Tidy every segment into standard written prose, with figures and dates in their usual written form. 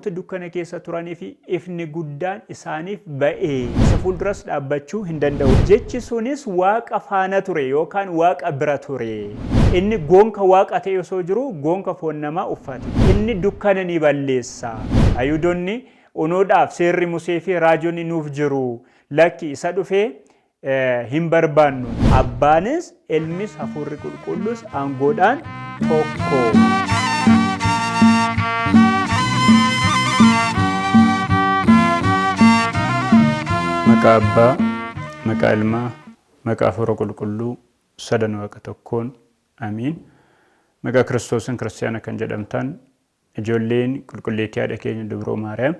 namoota dukkana keessa turanii fi ifni guddaan isaaniif ba'ee isa fuulduras dhaabbachuu hin danda'u. Jechi sunis waaqa faana ture yookaan waaqa bira ture. Inni goonka waaqa ta'e osoo jiru goonka foon namaa uffate. Inni dukkana ni balleessa. Ayuudonni unuudhaaf seerri Musee fi raajonni nuuf jiru. Lakki isa dhufee hin barbaannu. Abbaanis Ilmis Hafuurri Qulqulluus aangoodhaan tokko. Maqaa Abbaa, maqaa Ilmaa, maqaa Hafuura Qulqulluu sadan waaqa tokkoon amiin. Maqaa Kiristoosiin kiristaana kan jedhamtan ijoolleen qulqulleettii haadha keenya Dubroo Maariyaam,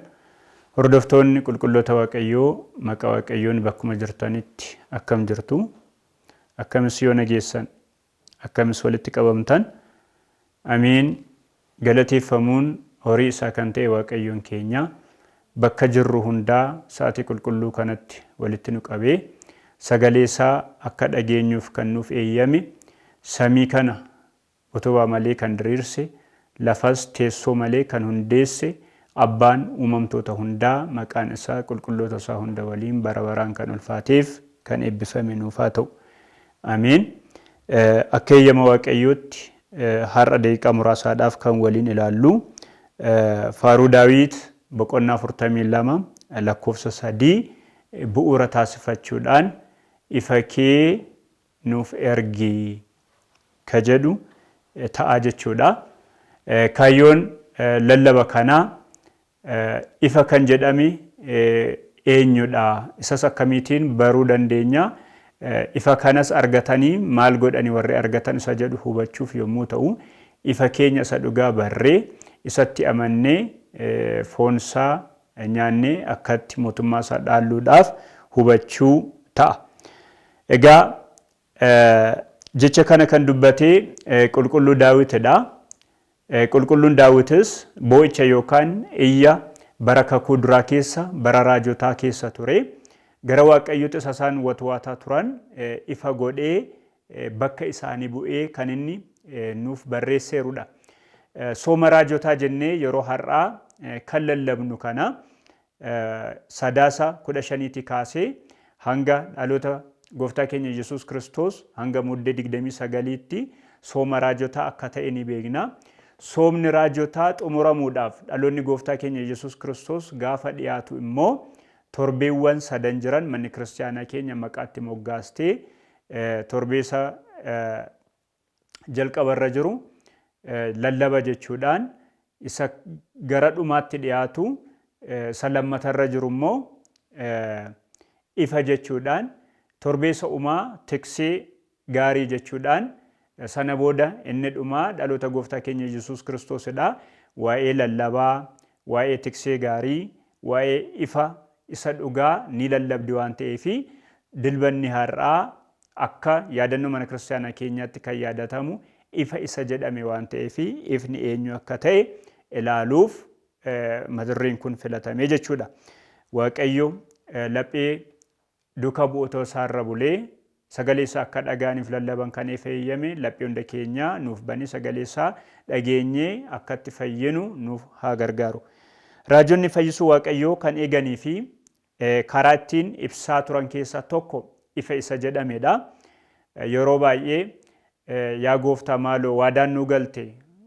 hordoftoonni qulqulloota Waaqayyoo maqaa Waaqayyoon bakkuma jirtanitti akkam jirtu, akkamis yoo nageessan, akkamis walitti qabamtan. Amiin. Galateeffamuun horii isaa kan ta'e Waaqayyoon keenya bakka jirru hundaa sa'aatii qulqulluu kanatti walitti nu qabee sagalee isaa akka dhageenyuuf kan nuuf eeyyame, samii kana utubaa malee kan diriirse, lafas teessoo malee kan hundeesse, abbaan uumamtoota hundaa maqaan isaa qulqulloota isaa hunda waliin bara baraan kan ulfaateef kan eebbifame nuuf haa ta'u. Amiin. Akka eeyyama Waaqayyootti har'a daqiiqaa muraasaadhaaf kan waliin ilaallu Faaruu Daawit boqonnaa 42 lakkoofsa 3 bu'uura taasifachuudhaan ifa kee nuuf ergi ka jedhu ta'a jechuudha. Kaayyoon lallaba kanaa ifa kan jedhame eenyudha? Isas akkamiitiin baruu dandeenya? Ifa kanas argatanii maal godhani warri argatan isa jedhu hubachuuf yommuu ta'u, ifa keenya isa dhugaa barree isatti amannee foonsaa nyaannee akkatti mootummaa isaa dhaalluudhaaf hubachuu ta'a. Egaa jecha kana kan dubbatee qulqulluu Daawitidha. Qulqulluun Daawitis boo'icha yookaan iyya bara kakuu duraa keessa, bara raajotaa keessa ture. Gara Waaqayyootti isaan watwaataa turan ifa godhee bakka isaanii bu'ee kan inni nuuf barreesseerudha. Sooma raajotaa jennee yeroo har'aa kan lallabnu kana sadaasa 15 kaasee hanga dhaloota gooftaa keenya Yesuus Kiristoos hanga muddee 29tti sooma raajotaa akka ta'e ni beekna. Soomni raajotaa xumuramuudhaaf dhaloonni gooftaa keenya Yesuus Kiristoos gaafa dhiyaatu immoo torbeewwan sadan jiran manni kiristaanaa keenya maqaatti moggaastee torbeessa jalqabarra jiru lallaba jechuudhaan isa gara dhumaatti dhiyaatu isa lammatarra jiru immoo ifa jechuudhaan torbeessa umaa tiksee gaarii jechuudhaan sana booda inni dhumaa dhaloota gooftaa keenya Yesuus Kiristoosidha. Waa'ee lallabaa, waa'ee tiksee gaarii, waa'ee ifa isa dhugaa ni lallabdi waan ta'eef dilbanni har'aa akka yaadannoo mana kiristaanaa keenyaatti kan yaadatamu ifa isa jedhame waan ta'eef ifni eenyu akka ta'e ilaaluuf mata dureen kun filatame jechuudha. Waaqayyo laphee duuka bu'oota isaarra bulee sagalee isaa akka dhagaaniif lallaban kan eeyyame laphee hunda keenya nuuf bane sagalee isaa dhageenyee akka itti fayyinu nuuf haa gargaaru. Raajonni fayyisuu Waaqayyoo kan eeganii fi karaa ittiin ibsaa turan keessaa tokko ifa isa jedhamedha. Yeroo baay'ee yaa gooftaa maaloo waadaan nu galte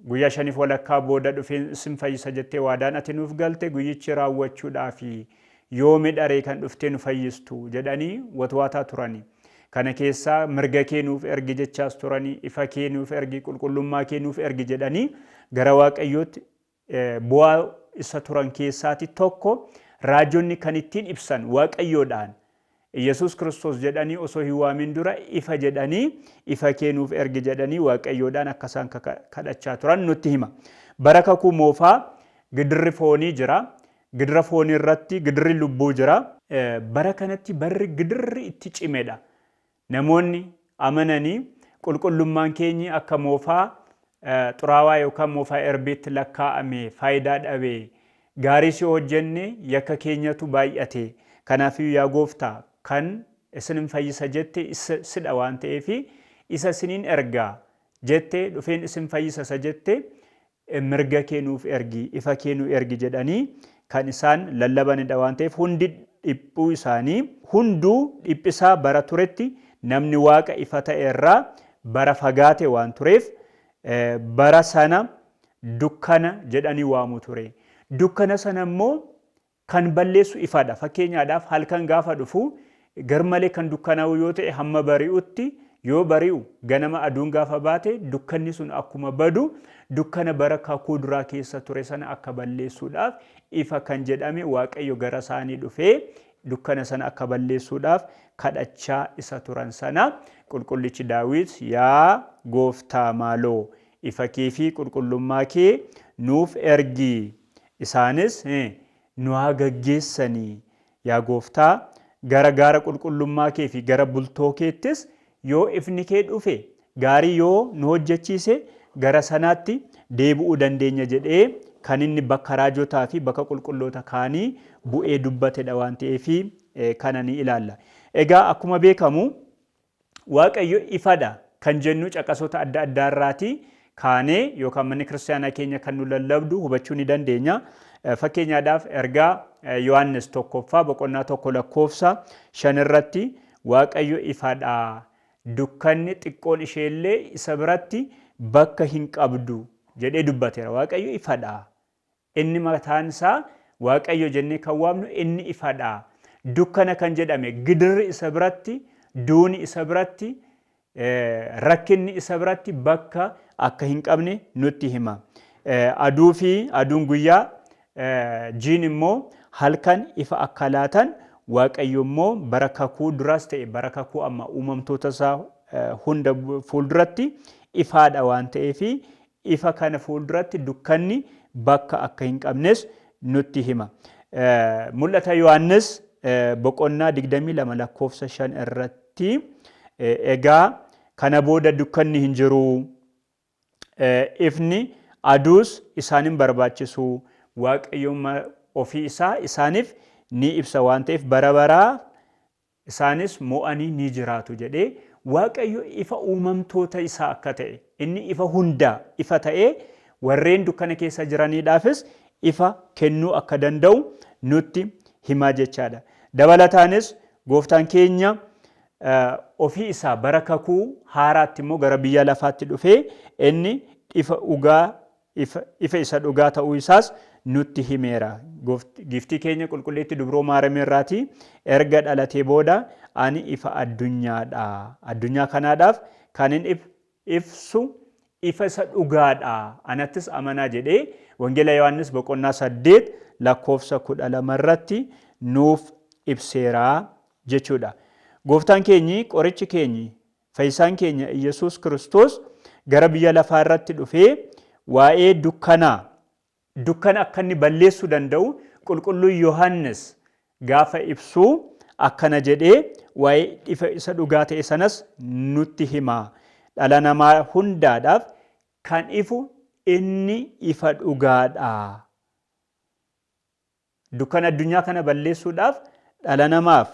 guyyaa 5 walakkaa booda dhufee isin fayyisa jettee waadaan ati nuuf galte guyyichi raawwachuudhaaf yoomi dharee kan dhuftee nu fayyistu jedhanii watwaataa turani. Kana keessaa mirga kee nuuf ergi jechaas turanii, ifa kee nuuf ergi, qulqullummaa kee nuuf ergi jedhanii gara Waaqayyootti bu'aa isa turan keessaati tokko raajonni kan ittiin ibsan Waaqayyoodhaan Yesuus Kiristoos jedhanii osoo hin waamin dura ifa jedhanii ifa kee nuuf ergi jedhanii Waaqayyoodhaan akka isaan kadhachaa turan nutti hima. Bara kakuu moofaa gidirri foonii jira. Gidira foonii irratti gidirri lubbuu jira. Bara kanatti barri gidirri itti cimedha. Namoonni amananii qulqullummaan keenya akka moofaa xuraawaa yookaan moofaa erbeetti lakkaa'ame faayidaa dhabee gaarii si hojjenne yakka keenyatu baay'ate. Kanaafuu yaa gooftaa kan isin fayyisa jette sidha waan ta'eef isa isiniin ergaa jette dhufeen isin fayyisa jette mirga kee nuuf ergi, ifa kee nu ergi jedhanii kan isaan lallabanidha waan ta'eef hundi dhiphuu isaanii hunduu dhiphisaa bara turetti namni waaqa ifa ta'e irraa bara fagaate waan tureef bara sana dukkana jedhanii waamu ture. Dukkana sana immoo kan balleessu ifadha. Fakkeenyaadhaaf halkan gaafa dhufu garmalee kan dukkanaa'u yoo ta'e hamma bari'utti yoo bari'u ganama aduun gaafa baate dukkanni sun akkuma badu dukkana bara kakuu duraa keessa ture sana akka balleessuudhaaf ifa kan jedhame Waaqayyo gara isaanii dhufee dukkana sana akka balleessuudhaaf kadhachaa isa turan sana qulqullichi Daawit yaa gooftaa maaloo ifa kee fi qulqullummaa kee nuuf ergi isaanis nu haa gaggeessanii yaa gooftaa gara gaara qulqullummaa kee fi gara bultoo keettis yoo ifni kee dhufe gaarii yoo nu hojjechiise gara sanaatti deebi'uu dandeenya jedhee kan inni bakka raajotaa fi bakka qulqulloota kaanii bu'ee dubbatedha waan ta'eef kana ni ilaalla. Egaa akkuma beekamu Waaqayyo ifadha kan jennu caqasoota adda addaa irraati kaanee yookaan manni kiristaanaa keenya kan nu lallabdu hubachuu ni dandeenya. Fakkeenyaadhaaf ergaa Yohaannis 1:1 irratti Waaqayyo ifadha dukkanni xiqqoon isheellee isa biratti bakka hin qabdu jedhee dubbateera. Waaqayyo ifadha. Inni mataan isaa Waaqayyo jennee kan waamnu inni ifadha. Dukkana kan jedhame gidirri isa biratti, duuni isa biratti, rakkinni isa biratti bakka akka hin qabne nutti hima. Aduu fi aduun guyyaa jiin immoo halkan ifa akka laatan Waaqayyo immoo bara kakuu duraas ta'e bara kakuu amma uumamtoota isaa hunda fuulduratti ifaadha waan ta'eef ifa kana fuulduratti dukkanni bakka akka hin qabnes nutti hima. Mul'ata Yohaannis boqonnaa 22:5 irratti egaa kana booda dukkanni hin jiru, ifni aduus isaan hin barbaachisu, Waaqayyo ofii isaa isaaniif ni ibsa waan ta'eef bara baraa isaanis mo'anii ni jiraatu jedhee Waaqayyo ifa uumamtoota isaa akka ta'e inni ifa hundaa ifa ta'ee warreen dukkana keessa jiraniidhaafis ifa kennuu akka danda'u nutti himaa jechaadha. Dabalataanis gooftaan keenya ofii isaa bara kakuu haaraatti immoo gara biyya lafaatti dhufee inni ifa isa dhugaa ta'uu isaas nutti himeera. Giftii keenya qulqulleetti dubroo Maariyaam irraati erga dhalatee booda ani ifa addunyaadha. Addunyaa kanaadhaaf kan inni ibsu ifa isa dhugaadha. Anattis amanaa jedhee Wangeela Yohaannis boqonnaa 8:12 irratti nuuf ibseera jechuudha. Gooftaan keenyi qorichi keenyi fayyisaan keenya Iyyasuus Kiristoos gara biyya lafaa irratti dhufee waa'ee dukkana akka inni balleessuu danda'u qulqulluu Yohaannis gaafa ibsuu akkana jedhee waa'ee ifa isa dhugaa ta'e sanas nutti hima. Dhala namaa hundaadhaaf kan ifu inni ifa dhugaadha. Dukkana addunyaa kana balleessuudhaaf dhala namaaf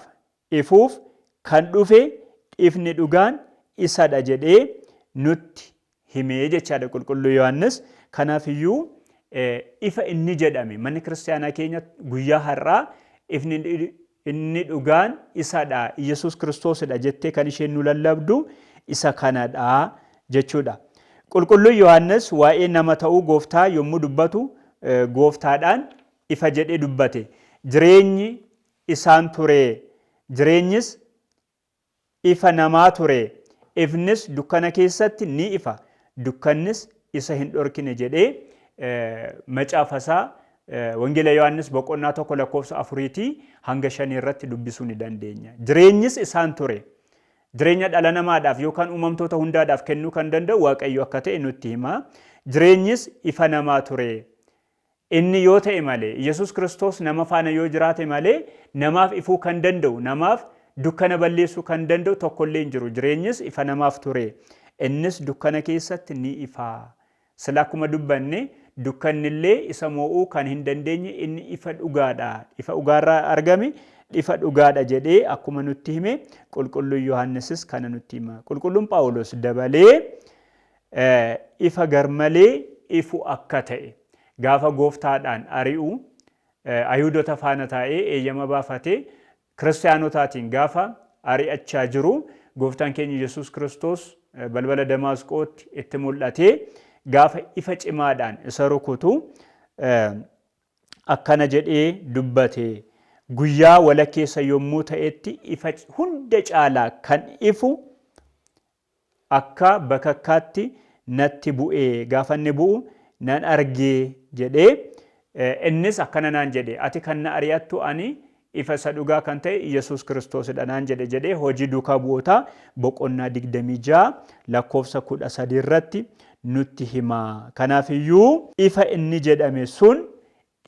ifuuf kan dhufe ifni dhugaan isadha jedhee nutti himee jechaadha qulqulluu Yohaannis. Kanaaf iyyuu ifa inni jedhame manni kiristaanaa keenya guyyaa har'aa ifni inni dhugaan isadha Iyyasuus Kiristoosidha jettee kan isheen nu lallabdu isa kanadha jechuudha. Qulqulluu Yohaannis waa'ee nama ta'uu gooftaa yommuu dubbatu gooftaadhaan ifa jedhee dubbate. Jireenyi isaan ture, jireenyis ifa namaa ture, ifnis dukkana keessatti ni ifa, dukkannis isa hin dhorkine jedhee macaafasaa Wangeela Yohaannis boqonnaa 1:4-5 irratti dubbisuu ni dandeenya. Jireenyis isaan ture. Jireenya dhala namaadhaaf yookaan uumamtoota hundaadhaaf kennuu kan danda'u Waaqayyo akka ta'e nutti hima. Jireenyis ifa namaa ture. Inni yoo ta'e malee Iyyasuus Kiristoos nama faana yoo jiraate malee namaaf ifuu kan danda'u, namaaf dukkana balleessuu kan danda'u tokkollee hin jiru. Jireenyis ifa namaaf ture. Innis dukkana keessatti ni ifa. Sila akkuma dubbanne dukkannillee isa mo'uu kan hin dandeenye inni ifa dhugaadha. Ifa dhugaarraa argame ifa dhugaadha jedhee akkuma nutti hime qulqulluun Yohaannisis kana nutti hima. Qulqulluun Phaawulos dabalee ifa garmalee ifu akka ta'e gaafa gooftaadhaan ari'u Ayuudota faana taa'ee eeyyama baafatee kiristaanotaatiin gaafa ari'achaa jiru gooftaan keenya Yesuus Kiristoos balbala Damaasqootti itti mul'atee gaafa ifa cimaadhaan isa rukutu akkana jedhee dubbate. Guyyaa walakkeessa yommuu ta'etti ifa hunda caalaa kan ifu akka bakakkaatti natti bu'ee gaafa inni bu'u nan argee jedhee innis akkana naan jedhe ati kan na ari'attu ani ifa isa dhugaa kan ta'e Yesuus Kiristoosidha naan jedhe hojii duukaa bu'ootaa boqonnaa 26 lakkoofsa 13 irratti nutti hima. Kanaafiyyuu ifa inni jedhame sun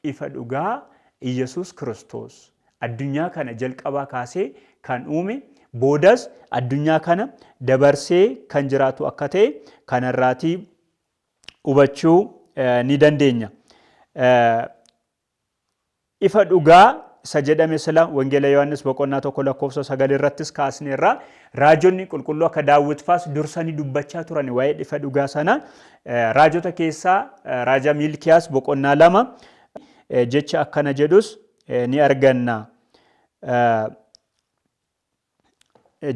ifa dhugaa Yesuus Kiristoos addunyaa kana jalqabaa kaasee kan uume boodas addunyaa kana dabarsee kan jiraatu akka ta'e kanarraatii hubachuu ni dandeenya. Ifa dhugaa isa jedhame sila wangeela Yohaannis boqonnaa 1 lakkoofsa 9 irrattis kaasneerra raajonni qulqulluu akka Daawit faas dursanii dubbachaa turan waa'ee ifa dhugaa sana. Raajota keessaa raaja Milkiyaas boqonnaa 2 jecha akkana jedhus ni arganna.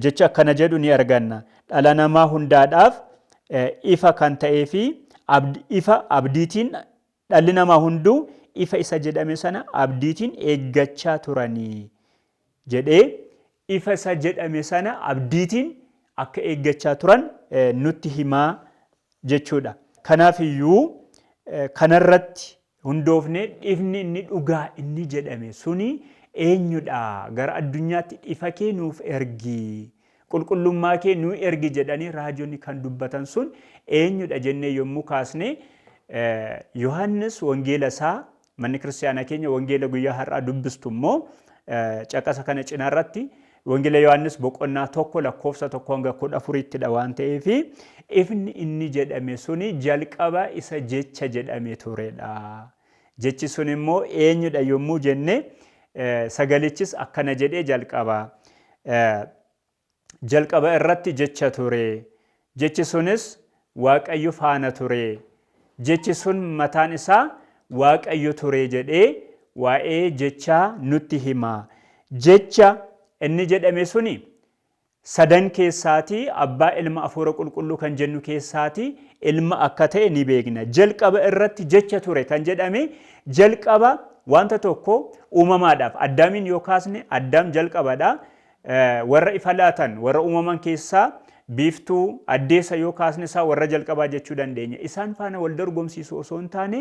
Jecha akkana jedhu ni arganna. Dhala namaa hundaadhaaf ifa kan ta'ee fi ifa abdiitiin dhalli namaa hunduu ifa isa jedhame sana abdiitiin eeggachaa turanii jedhee ifa isa jedhame sana abdiitiin akka eeggachaa turan nutti himaa jechuudha. Kanaafiyyuu kanarratti hundoofne ifni inni dhugaa inni jedhame suni eenyudha gara addunyaatti ifa kee nuuf ergi qulqullummaa kee nu ergi jedhanii raajonni kan dubbatan sun eenyudha jennee yommuu kaasne Yohaannis wangeela isaa manni kiristaanaa keenya wangeela guyyaa har'aa dubbistu immoo caqasa kana cinaarratti wangeela Yohaannis boqonnaa 1 lakkoofsa 1 hanga 14ttidha waan ta'eef ifni inni jedhame suni jalqaba isa jecha jedhame turedha. Jechi sun immoo eenyudha yommuu jenne sagalichis akkana jedhee jalqaba irratti jecha ture. Jechi sunis Waaqayyo faana ture. Jechi sun mataan isaa Waaqayyo ture jedhee waa'ee jechaa nutti hima. Jecha inni jedhame suni sadan keessaatii abbaa ilma hafuura qulqulluu kan jennu keessaatii ilma akka ta'e ni beekna. Jalqaba irratti jecha ture kan jedhame jalqaba wanta tokko uumamaadhaaf Addaamiin yoo kaasne Addaam jalqabadha. Warra ifa laatan warra uumaman keessaa biiftuu addeessa yoo kaasne isaa warra jalqabaa jechuu dandeenya. Isaan faana wal dorgomsiisu osoo hin taane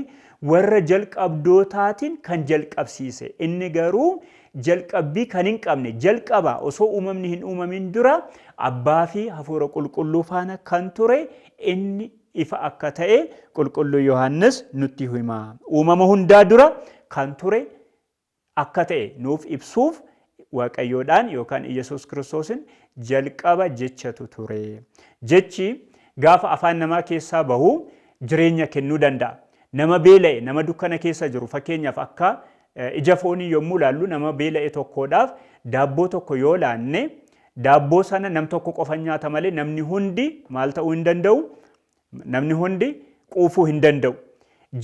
warra jalqabdootaatiin kan jalqabsiise. Inni garuu jalqabbii kan hin qabne jalqaba osoo uumamni hin uumamin dura abbaa fi hafuura qulqulluu faana kan ture inni ifa akka ta'e qulqulluu Yohaannis nutti hima. Uumama hundaa dura kan ture akka ta'e nuuf ibsuuf Waaqayyoodhaan yookaan Yesuus Kiristoosin jalqaba jechatu ture. Jechi gaafa afaan namaa keessaa bahu jireenya kennuu danda'a. Nama beela'e nama dukkana keessa jiru fakkeenyaaf akka ija foonii yommuu laallu nama beela'e tokkodhaaf daabboo tokko yoo laanne daabboo sana nam tokko qofa nyaata malee namni hundi maal ta'uu hin danda'u? Namni hundi quufuu hin danda'u.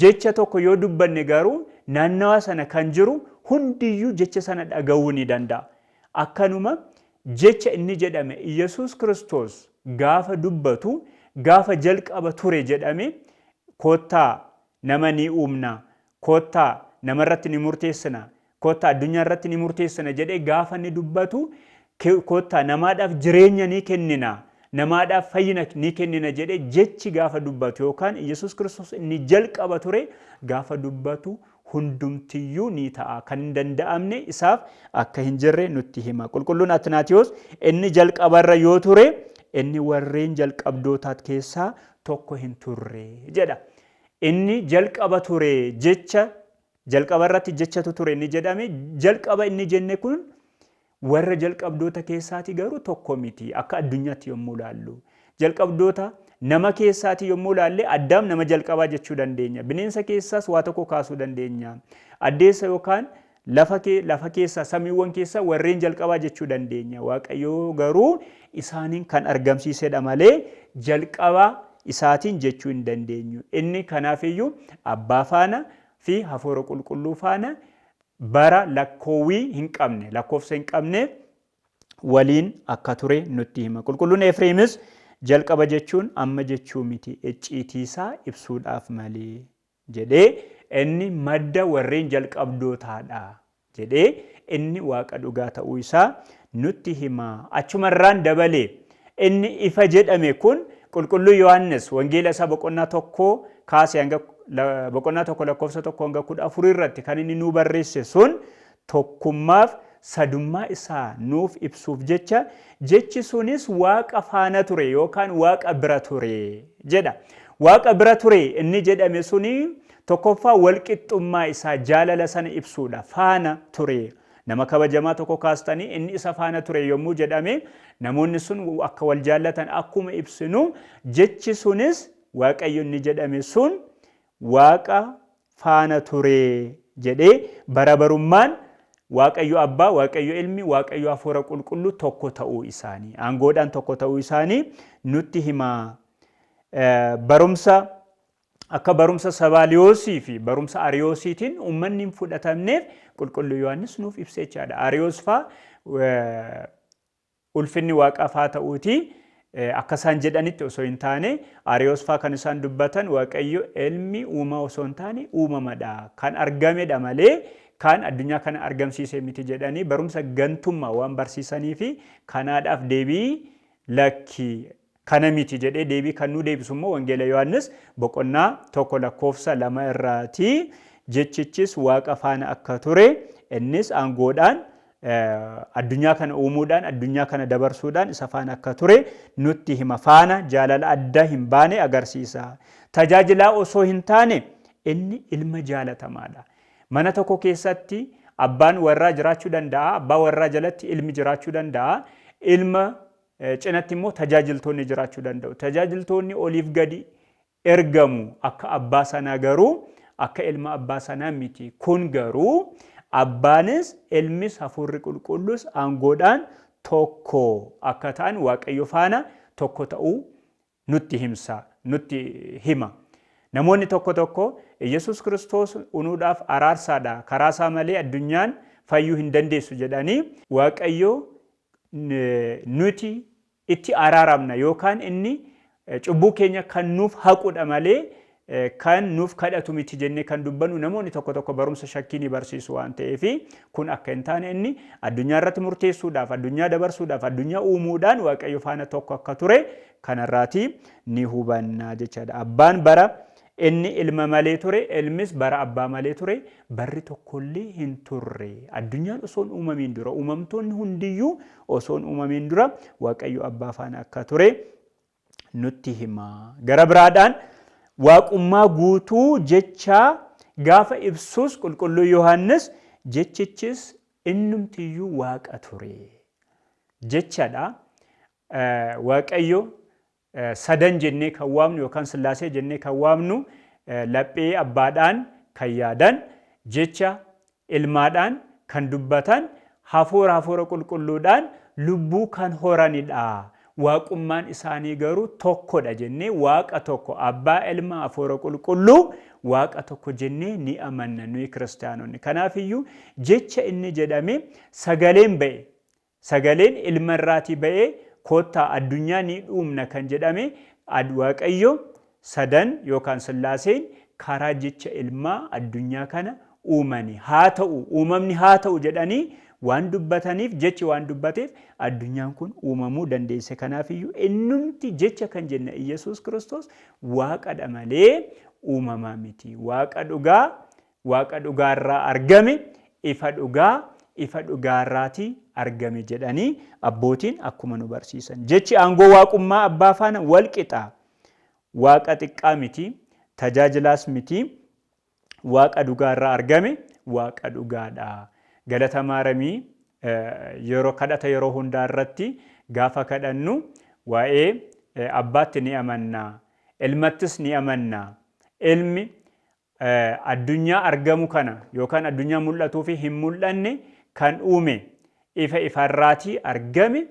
Jecha tokko yoo dubbanne garuu naannawa sana kan jiru hundiyyuu jecha sana dhaga'uu ni danda'a. Akkanuma jecha inni jedhame Yesuus Kiristoos gaafa dubbatu gaafa jalqaba ture jedhame kottaa nama ni uumna, kottaa namarratti ni murteessina, kottaa addunyaa irratti ni murteessina jedhee gaafa inni dubbatu kottaa namaadhaaf jireenya ni kennina, namaadhaaf fayyina ni kennina jedhee jechi gaafa dubbatu yookaan Yesuus Kiristoos inni jalqaba ture gaafa dubbatu hundumtiyyuu ni ta'a. Kan hin danda'amne isaaf akka hin jirre nutti hima. Qulqulluun Atinaatiyoos inni jalqabarra yoo ture inni warreen jalqabdootaa keessaa tokko hin turre jedha. Inni jalqaba ture jecha jalqabarratti jechatu ture inni jedhame jalqaba inni jenne kun warra jalqabdoota keessaati garuu tokko miti akka addunyaatti yommuu laallu. Jalqabdoota nama keessaati yommuu laalle Addaam nama jalqabaa jechuu dandeenya. Bineensa keessaas waa tokko kaasuu dandeenya. Addeessa yookaan lafa keessa samiiwwan keessa warreen jalqabaa jechuu dandeenya. Waaqayyo garuu isaaniin kan argamsiisedha malee jalqabaa isaatiin jechuu hin dandeenyu. Inni kanaafiyyuu abbaa faana fi hafuura qulqulluu faana bara lakkoowwii hin qabne, lakkoofsa hin qabne waliin akka ture nutti hima. Qulqulluun Efreemis jalqaba jechuun amma jechuu miti, icciitiisaa ibsuudhaaf malee jedhee inni madda warreen jalqabdootaadha jedhee inni waaqa dhugaa ta'uu isaa nutti hima. Achumarraan dabalee inni ifa jedhame kun qulqulluu Yohaannis wangeela isaa boqonnaa tokko kaasee hanga boqonnaa tokko lakkoofsa tokko hanga 14 irratti kan inni nuu barreesse sun tokkummaaf sadummaa isaa nuuf ibsuuf jecha jechi sunis waaqa faana ture yookaan waaqa bira ture jedha. Waaqa bira ture inni jedhame suni tokkoffaa walqixxummaa isaa jaalala sana ibsuudha. Faana ture. Nama kabajamaa tokko kaastanii inni isa faana ture yommuu jedhame namoonni sun akka wal jaallatan akkuma ibsinu jechi sunis waaqayyo inni jedhame sun waaqa faana ture jedhee barabarummaan waaqayyo abbaa, waaqayyo ilmi, waaqayyo hafuura qulqulluu tokko ta'uu isaanii, aangoodhaan tokko ta'uu isaanii nutti hima. Barumsa akka barumsa Sabaaliyoosii fi barumsa Ariyoosiitiin uummanni hin fudhatamneef qulqulluu Yohaannis nuuf ibsee jechaadha. Ariyoos fa'aa ulfinni waaqaa fa'aa ta'uuti akka isaan jedhanitti osoo hin taane Ariyoos fa'aa kan isaan dubbatan waaqayyo ilmi uumaa osoo hin taane uumamadha, kan argamedha malee kan addunyaa kana argamsiise miti jedhanii barumsa gantummaa waan barsiisanii fi kanaadhaaf deebii lakki kana miti jedhee deebii kan nu deebisu immoo wangeela Yohaannis boqonnaa tokko lakkoofsa 2 irraati. Jechichis waaqa faana akka ture innis aangoodhaan addunyaa kana uumuudhaan addunyaa kana dabarsuudhaan isa faana akka ture nutti hima. Faana jaalala adda hin baane agarsiisa. Tajaajilaa osoo hin taane inni ilma jaalatamaadha. Mana tokko keessatti abbaan warraa jiraachuu danda'a, abbaa warraa jalatti ilmi jiraachuu danda'a. Ilma cinatti immoo tajaajiltoonni jiraachuu danda'u. Tajaajiltoonni oliif gadi ergamu akka abbaa sanaa garuu akka ilma abbaa sanaa miti. Kun garuu abbaanis ilmis hafuurri qulqulluus aangoodhaan tokko akka ta'an waaqayyo faana tokko ta'uu nutti hima. Namoonni tokko Yesus Kiristoos unuudhaaf araarsaadha, karaa isaa malee addunyaan fayyuu hin dandeessu jedhanii waaqayyo nuti itti araaramna yookaan inni cubbuu keenya kan nuuf haqudha malee kan nuuf kadhatu miti jennee kan dubbannu namoonni tokko barumsa shakkii ni barsiisu waan ta'eef kun akka hin taane inni addunyaa irratti murteessuudhaaf, addunyaa dabarsuudhaaf, addunyaa uumuudhaan waaqayyo faana tokko akka ture kanarraati ni hubanna jechaadha. Abbaan bara inni ilma malee ture, ilmis bara abbaa malee ture, barri tokkollee hin turre. Addunyaan osoon uumamiin dura, uumamtoonni hundiyyuu osoon uumamiin dura waaqayyo abbaa faana akka ture nutti hima. Gara biraadhaan waaqummaa guutuu jechaa gaafa ibsus qulqulluu Yohaannis jechichis innumtiyyuu waaqa ture jechaadha. Waaqayyo sadan jennee kan waamnu yookaan sillaasee jennee kan waamnu laphee abbaadhaan kan yaadan, jecha ilmaadhaan kan dubbatan, hafuura qulqulluudhaan lubbuu kan horanidha. Waaqummaan isaanii garuu tokkodha jennee waaqa tokko abbaa ilma hafuura qulqulluu waaqa tokko jennee ni amanna nuyi kiristaanonni. Kanaafiyyuu jecha inni jedhame sagaleen ba'e, sagaleen ilma irraatii ba'e koottaa addunyaa ni dhuumna kan jedhame waaqayyo sadan yookaan sillaaseen karaa jecha ilmaa addunyaa kana uumani. Haa ta'u uumamni haa ta'u jedhanii waan dubbataniif jechi waan dubbateef addunyaan kun uumamuu dandeesse. Kanaafiyyuu innumti jecha kan jenna Yesus Kiristoos waaqadha malee uumamaa miti. Waaqa dhugaarraa argame, ifa dhugaarraatii argame jedhanii abbootiin akkuma nu barsiisan. Jechi aangoo waaqummaa abbaa faana wal qixa. Waaqa xiqqaa miti, tajaajilaas miti. Waaqa dhugaarraa argame, waaqa dhugaadha. Galata maaramii yeroo kadhata yeroo hundaa irratti gaafa kadhannu waa'ee abbaatti ni amanna, ilmattis ni amanna. Ilmi addunyaa argamu kana yookaan addunyaa mul'atuu fi hin mul'anne kan uume ifarraatii argame,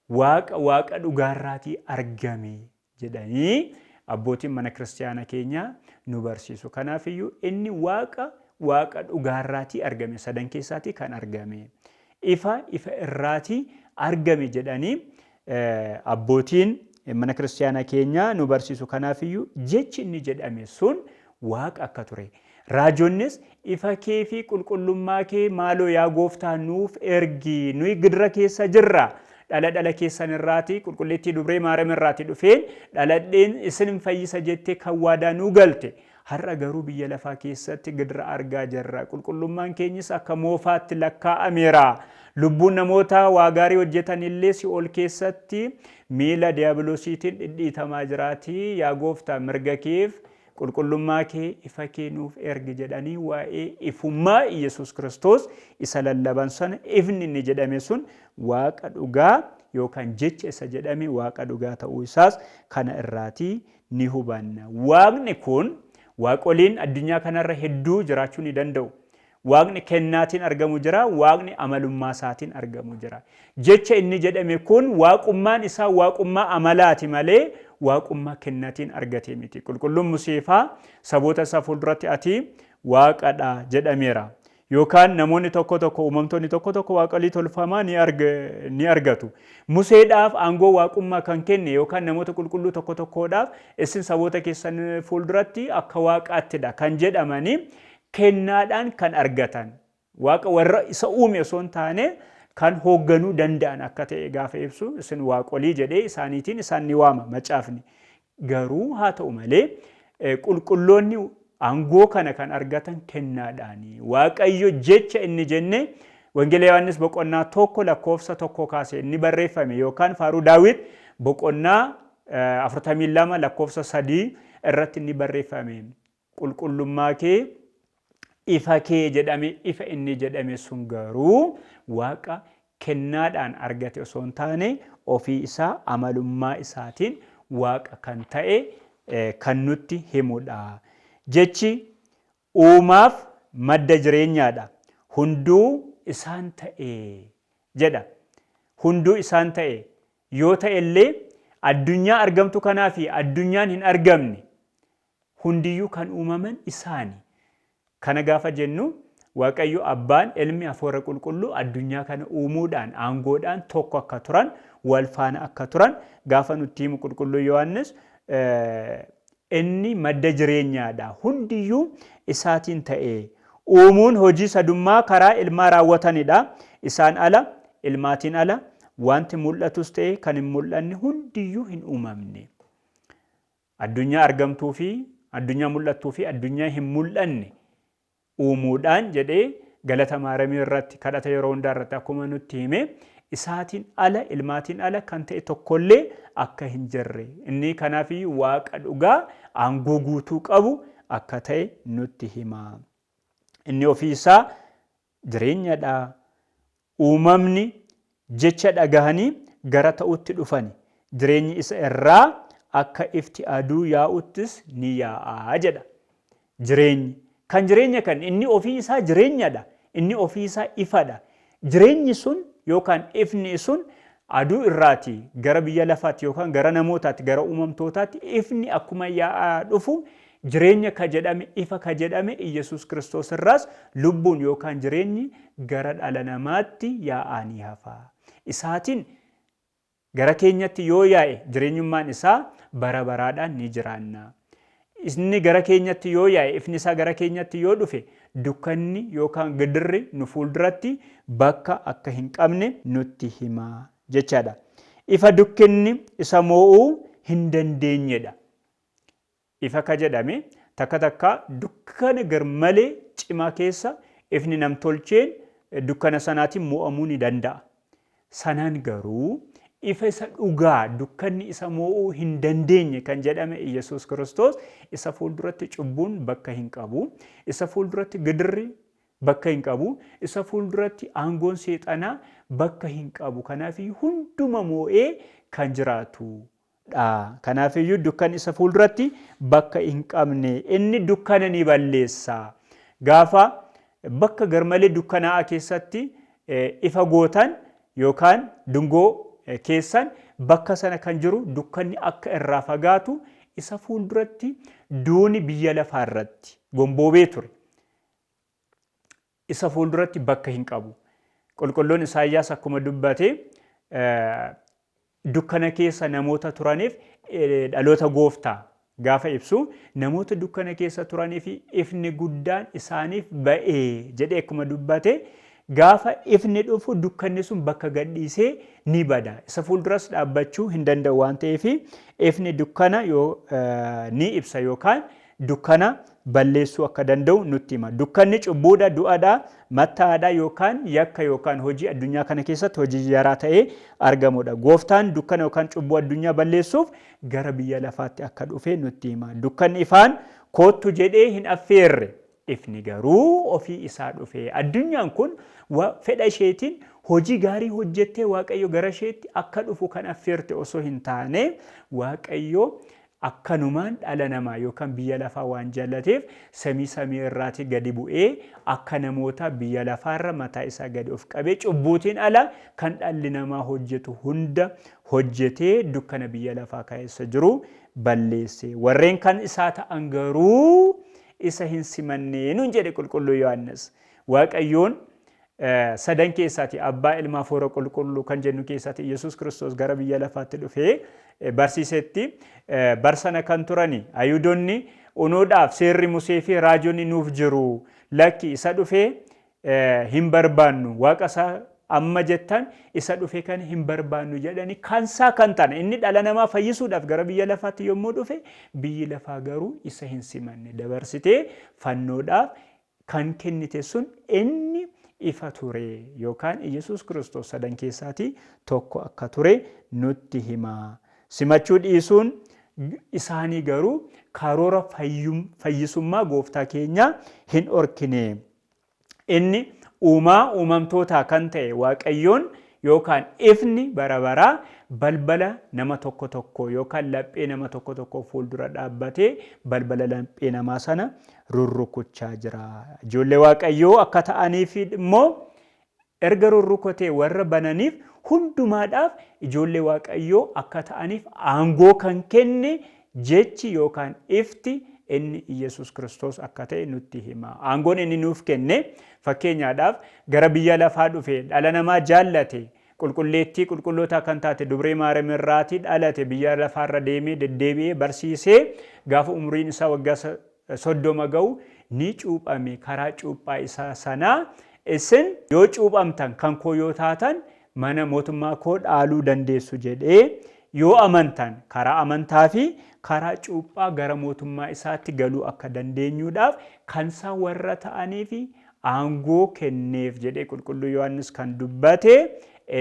waaqa dhugaarraatii argame jedhanii abbootiin mana kiristaanaa keenyaa nu barsiisu. Kanaaf iyyuu inni waaqa dhugaarraatii argame, sadan keessaatii kan argame, ifa irraatii argame jedhanii abbootiin mana kiristaanaa keenyaa nu barsiisu. Kanaaf iyyuu jechi inni jedhame sun waaqa akka ture. Raajonnis ifa kee fi qulqullummaa kee maaloo yaa gooftaa nuuf ergi, nuyi gidira keessa jirra. Dhala keessan irraati qulqulleettii dubree Maariyaam irraati dhufeen dhaladheen isin fayyisa jettee kan waadaa nu galte. Har'a garuu biyya lafaa keessatti gidira argaa jirra. Qulqullummaan keenyis akka moofaatti lakkaa'ameera. Lubbuun namoota waa gaarii hojjetan illee si'ool keessatti miila diiyaabiloosiitiin dhidhiitamaa jiraati. Yaa gooftaa mirga keef qulqullummaa kee ifa kee nuuf ergi jedhanii waa'ee ifummaa Yesuus Kiristoos isa lallaban sana ifni inni jedhame sun waaqa dhugaa yookaan jecha isa jedhame waaqa dhugaa ta'uu isaas kana irraatii ni hubanna. Waaqni kun waaqoliin addunyaa kanarra hedduu jiraachuu ni danda'u. Waaqni kennaatiin argamu jira, waaqni amalummaa isaatiin argamu jira. Jecha inni jedhame kun waaqummaan isaa waaqummaa amalaati malee waaqummaa kennaatiin argate miti. Qulqulluun Museefaa saboota isaa fuulduratti ati waaqadha jedhameera. Yookaan namoonni tokko uumamtoonni tokko waaqolii tolfamaa ni argatu. Museedhaaf aangoo waaqummaa kan kenne yookaan namoota qulqulluu tokkodhaaf isin saboota keessan fuulduratti akka waaqaattidha kan jedhamanii kennaadhaan kan argatan. Waaqa warra isa uume osoo hin taane kan hoogganuu danda'an akka ta'e gaafa ibsu isin waaqolii jedhee isaaniitiin isaan ni waama macaafni. Garuu haa ta'u malee qulqulloonni aangoo kana kan argatan kennaadhaani. Waaqayyo jecha inni jenne Wangeela Yohaannis boqonnaa 1 lakkoofsa 1 kaasee inni barreeffame yookaan faaruu Daawit boqonnaa 42 lakkoofsa 3 irratti inni barreeffame. Qulqullummaa kee ifa kee jedhame ifa inni jedhame sun garuu waaqa kennaadhaan argate osoo hin taane ofii isaa amalummaa isaatiin waaqa kan ta'e kan nutti himudha. Jechi uumaaf madda jireenyaadha. Hunduu isaan ta'e jedha. Hunduu isaan ta'e yoo ta'e illee addunyaa argamtu kanaa fi addunyaan hin argamne hundiyyuu kan uumaman isaani. Kana gaafa jennu Waaqayyo Abbaan Ilmi Hafuura Qulqulluu addunyaa kana uumuudhaan aangoodhaan tokko akka turan wal faana akka turan gaafa nutti himu qulqulluu Yohaannis inni madda jireenyaadha. Hundiyyuu isaatiin ta'e uumuun hojii sadummaa karaa ilmaa raawwatanidha. Isaan ala ilmaatiin ala wanti mul'atus ta'e kan hin mul'anne hundiyyuu hin uumamne. Addunyaa argamtuu fi addunyaa mul'attuu fi addunyaa hin mul'anne uumuudhaan jedhee galata Maariyaam irratti kadhata yeroo hundaa irratti akkuma nutti hime isaatiin ala ilmaatiin ala kan ta'e tokkollee akka hin jirre inni kanaaf waaqa dhugaa aangoo guutuu qabu akka ta'e nutti hima. Inni ofii isaa jireenyadha. Uumamni jecha dhagahanii gara ta'utti dhufani. Jireenyi isa irraa akka ifti aduu yaa'uttis ni yaa'a jedha. Jireenyi kan jireenya kan inni ofii isaa jireenyadha. Inni ofii isaa ifadha. Jireenyi sun yookaan ifni sun aduu irraati gara biyya lafaatti yookaan gara namootaatti gara uumamtootaatti ifni akkuma yaa'aa dhufu jireenya ka jedhame ifa ka jedhame Yesuus Kiristoos irraas lubbuun yookaan jireenyi gara dhala namaatti yaa'aa ni hafa. Isaatiin gara keenyatti yoo yaa'e jireenyummaan isaa bara baraadhaan ni jiraanna. Inni gara keenyatti yoo yaa'e ifni isaa gara keenyatti yoo dhufe dukkanni yookaan gidirri nu fuulduratti bakka akka hin qabne nutti hima jechaadha. Ifa dukkanni isa moo'uu hin dandeenyedha. Ifa ka jedhame takka dukkana garmalee cimaa keessa ifni namtolcheen dukkana sanaatiin moo'amuu ni danda'a. Sanaan garuu ifa isa dhugaa dukkanni isa moo'uu hin dandeenye kan jedhame Yesuus Kiristoos isa fuulduratti cubbuun bakka hin qabu, isa fuulduratti gidirri bakka hin qabu, isa fuulduratti aangoon seexanaa bakka hin qabu. Kanaaf hunduma moo'ee kan jiraatudha. Kanaaf dukkanni isa fuulduratti bakka hin qabne inni dukkana ni balleessa. Gaafa bakka garmalee dukkanaa'aa keessatti ifa gootan yookaan dungoo keessan bakka sana kan jiru dukkanni akka irraa fagaatu isa fuulduratti duuni biyya lafaa irratti gomboobee ture. Isa fuulduratti bakka hin qabu. Qulqulluun Isaayyaas akkuma dubbate dukkana keessa namoota turaniif dhaloota gooftaa gaafa ibsu namoota dukkana keessa turaniif ifni guddaan isaaniif ba'ee jedhee akkuma dubbate gaafa ifni dhufu dukkanni sun bakka gadhiisee ni bada. Isa fuulduras dhaabbachuu hin danda'u waan ta'eef ifni dukkana ni ibsa yookaan dukkana balleessuu akka danda'u nutti hima. Dukkanni cubbuudha, du'aadha, mattaadha yookaan yakka yookaan hojii addunyaa kana keessatti hojii jaraa ta'ee argamudha. Gooftaan dukkana yookaan cubbuu addunyaa balleessuuf gara biyya lafaatti akka dhufe nutti hima. Dukkanni ifaan koottu jedhee hin affeerre. Ifni garuu ofii isaa dhufe. Addunyaan kun fedha isheetiin hojii gaarii hojjettee Waaqayyo gara isheetti akka dhufu kan affeerte osoo hin taane Waaqayyo akkanumaan dhala namaa yookaan biyya lafaa waan jaallateef samii irraati gadi bu'ee akka namoota biyya lafaarra mataa isaa gadi of qabee cubbuutiin ala kan dhalli namaa hojjetu hunda hojjetee dukkana biyya lafaa keessa jiru balleesse. Warreen kan isaa ta'an garuu isa hin simannee nuun jedhe qulqulluu Yohaannis. Waaqayyoon sadan keessaati abbaa ilmaa hafuura qulqulluu kan jennu keessaati Yesuus Kiristoos gara biyya lafaatti dhufee barsiisetti barsana kan turani Ayuudonni unuudhaaf seerri Musee fi raajonni nuuf jiru lakki isa dhufee hin barbaannu waaqa isaa amma jettan isa dhufee kan hin barbaannu jedhani kansaa kan ta'an inni dhala namaa fayyisuudhaaf gara biyya lafaatti yommuu dhufe biyyi lafaa garuu isa hin simanne dabarsitee fannoodhaaf kan kennite sun inni ifa ture yookaan Yesuus Kiristoos sadan keessaati tokko akka ture nutti hima. Simachuu dhiisuun isaanii garuu karoora fayyisummaa gooftaa keenya hin orkine. Inni uumamtoota kan ta'e Waaqayyoon yookaan ifni bara baraa balbala nama tokko tokko yookaan laphee nama tokko tokko fuuldura dhaabbatee balbala laphee namaa sana rurrukuchaa jira. Ijoollee Waaqayyoo akka ta'aniif immoo erga rurrukutee warra bananiif hundumaadhaaf ijoollee Waaqayyoo akka ta'aniif aangoo kan kenne jechi yookaan ifti inni Yesuus Kiristoos akka ta'e nutti hima. Aangoon inni nuuf kenne fakkeenyaadhaaf gara biyya lafaa dhufe dhala namaa jaallate qulqulleettii qulqulloota kan taate dubree Maariyaam irraatii dhalate biyya lafaarra deemee deddeebi'ee barsiisee gaafa umriin isaa waggaa 30 ga'u ni cuuphame. Karaa cuuphaa isaa sanaa isin yoo cuuphamtan kan koo yoo taatan mana mootummaa koo dhaaluu dandeessu jedhee yoo amantan karaa amantaa fi karaa cuuphaa gara mootummaa isaatti galuu akka dandeenyuudhaaf kan isaa warra ta'anii fi aangoo kenneef jedhee qulqulluu Yohaannis kan dubbate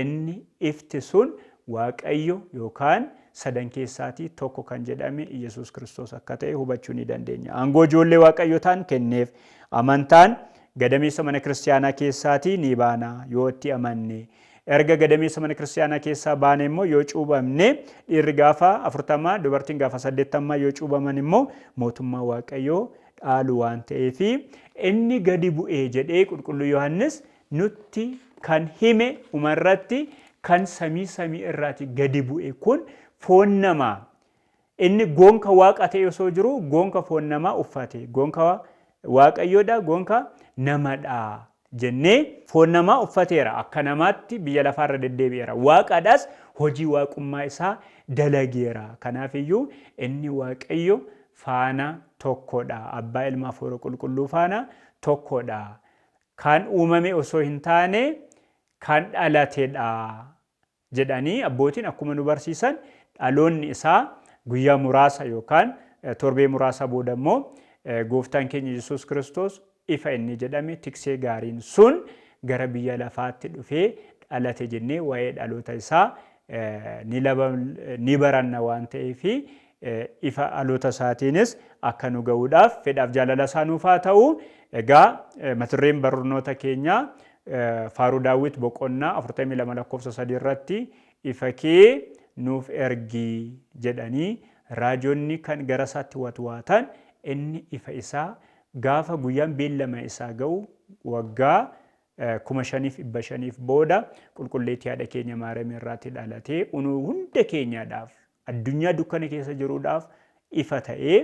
inni ifti sun Waaqayyo yookaan sadan keessaatii tokko kan jedhame Yesuus Kiristoos akka ta'e hubachuu ni dandeenya. Aangoo ijoollee Waaqayyo ta'an kenneef. Amantaan gadameessa mana kiristaanaa keessaatii ni baana yoo itti amanne. Erga gadameessa mana kiristaanaa keessaa baane immoo yoo cuuphamne dhiirri gaafa 40 dubartiin gaafa 80 yoo cuuphaman immoo mootummaa Waaqayyoo dhaalu waan ta'eef inni gadi bu'ee jedhee qulqulluu Yohaannis nutti kan hime umarratti kan samii irraati gadi bu'e kun foon namaa inni goonka waaqa ta'e osoo jiru goonka foon namaa uffate goonka Waaqayyoodha goonka namadha jennee foon namaa uffateera akka namaatti biyya lafaarra deddeebi'eera waaqadhaas hojii waaqummaa isaa dalageera. Kanaaf iyyuu inni Waaqayyo faana tokkodha abbaa ilmaa hafuura qulqulluu faana tokkodha kan uumame osoo hin taane kan dhalatedha jedhanii abbootiin akkuma nu barsiisan dhaloonni isaa guyyaa muraasa yookaan torbee muraasa booda immoo gooftaan keenya Yesuus Kiristoos ifa inni jedhame tiksee gaariin sun gara biyya lafaatti dhufee dhalate jennee waa'ee dhaloota isaa ni baranna waan ta'eef ifa dhaloota isaatiinis akka nu ga'uudhaaf fedhaaf jaalala isaa nuuf haa ta'u. Egaa maturreen barnoota keenya Faaruu Daawit boqonnaa 42 lakkoofsa 3 irratti ifa kee nuuf ergi jedhanii raajonni kan gara isaatti watwaatan inni ifa isaa gaafa guyyaan beellama isaa ga'u waggaa 5,500 booda qulqulleettii haadha keenya Maariyaam irraatti dhalatee hunda keenyaadhaaf addunyaa dukkana keessa jiruudhaaf ifa ta'ee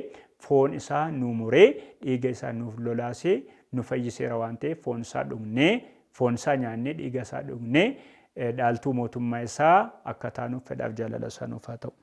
foon isaa nu muree dhiiga isaa nuuf lolaasee nu fayyiseera waan ta'eef foon isaa dhugnee foon isaa nyaannee dhiiga isaa dhugnee dhaaltuu mootummaa isaa akka taanuuf fedhaaf jaalala isaa nuuf haa ta'u.